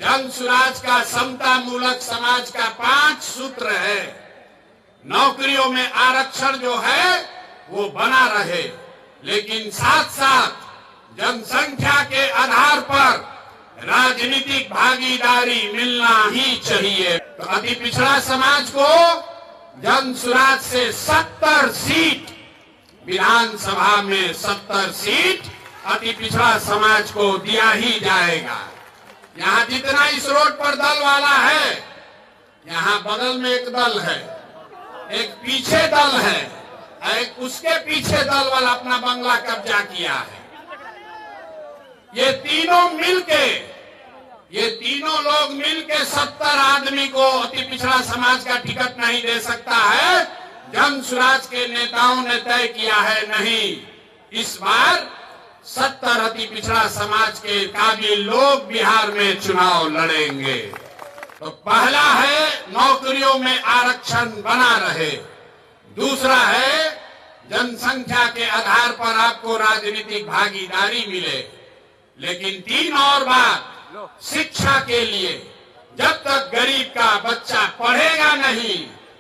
जन सुराज का समता मूलक समाज का 5 सूत्र है। नौकरियों में आरक्षण जो है वो बना रहे, लेकिन साथ साथ जनसंख्या के आधार पर राजनीतिक भागीदारी मिलना ही चाहिए। तो अति पिछड़ा समाज को जन सुराज से 70 सीट, विधानसभा में 70 सीट अति पिछड़ा समाज को दिया ही जाएगा। यहाँ जितना इस रोड पर दल वाला है, यहाँ बगल में एक दल है, एक पीछे दल है, एक उसके पीछे दल वाला अपना बंगला कब्जा किया है। ये तीनों लोग मिलके 70 आदमी को अति पिछड़ा समाज का टिकट नहीं दे सकता है। जन सुराज के नेताओं ने तय किया है, नहीं, इस बार 70 अति पिछड़ा समाज के काबिल लोग बिहार में चुनाव लड़ेंगे। तो पहला है नौकरियों में आरक्षण बना रहे, दूसरा है जनसंख्या के आधार पर आपको राजनीतिक भागीदारी मिले, लेकिन 3 और बात, शिक्षा के लिए जब तक गरीब का बच्चा पढ़ेगा नहीं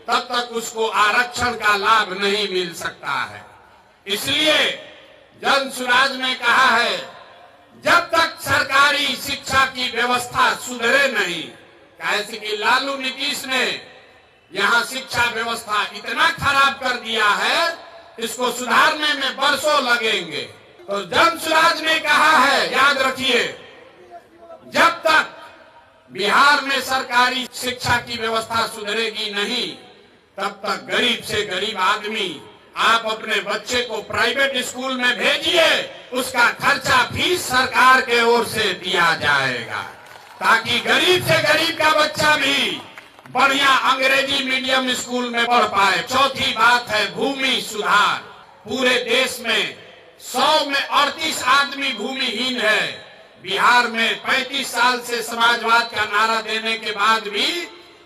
तब तक उसको आरक्षण का लाभ नहीं मिल सकता है। इसलिए जन सुराज ने कहा है, जब तक सरकारी शिक्षा की व्यवस्था सुधरे नहीं, कैसे कि लालू नीतीश ने यहाँ शिक्षा व्यवस्था इतना खराब कर दिया है, इसको सुधारने में बरसों लगेंगे। तो जन सुराज ने कहा है, याद रखिए, जब तक बिहार में सरकारी शिक्षा की व्यवस्था सुधरेगी नहीं, तब तक गरीब से गरीब आदमी आप अपने बच्चे को प्राइवेट स्कूल में भेजिए, उसका खर्चा फीस सरकार के ओर से दिया जाएगा, ताकि गरीब से गरीब का बच्चा भी बढ़िया अंग्रेजी मीडियम स्कूल में पढ़ पाए। चौथी बात है भूमि सुधार। पूरे देश में 100 में 38 आदमी भूमिहीन है। बिहार में 35 साल से समाजवाद का नारा देने के बाद भी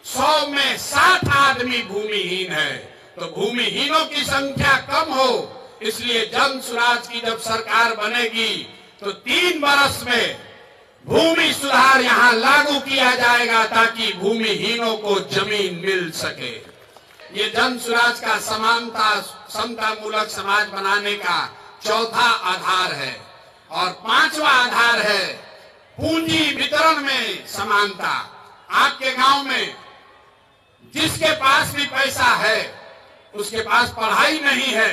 100 में 60 आदमी भूमिहीन है। तो भूमिहीनों की संख्या कम हो, इसलिए जन सुराज की जब सरकार बनेगी तो 3 वर्ष में भूमि सुधार यहाँ लागू किया जाएगा, ताकि भूमिहीनों को जमीन मिल सके। ये जन सुराज का समता मूलक समाज बनाने का चौथा आधार है। और 5वां आधार है पूंजी वितरण में समानता। आपके गांव में जिसके पास भी पैसा है, उसके पास पढ़ाई नहीं है,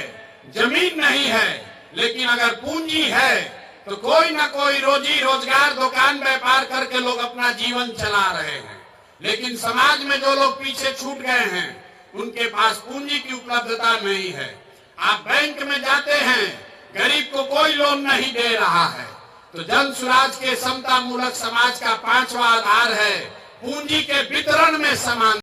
जमीन नहीं है, लेकिन अगर पूंजी है तो कोई ना कोई रोजी रोजगार, दुकान व्यापार करके लोग अपना जीवन चला रहे हैं। लेकिन समाज में जो लोग पीछे छूट गए हैं, उनके पास पूंजी की उपलब्धता नहीं है। आप बैंक में जाते हैं, गरीब को कोई लोन नहीं दे रहा है। तो जन सुराज के समता मूलक समाज का 5वां आधार है पूंजी के वितरण में समान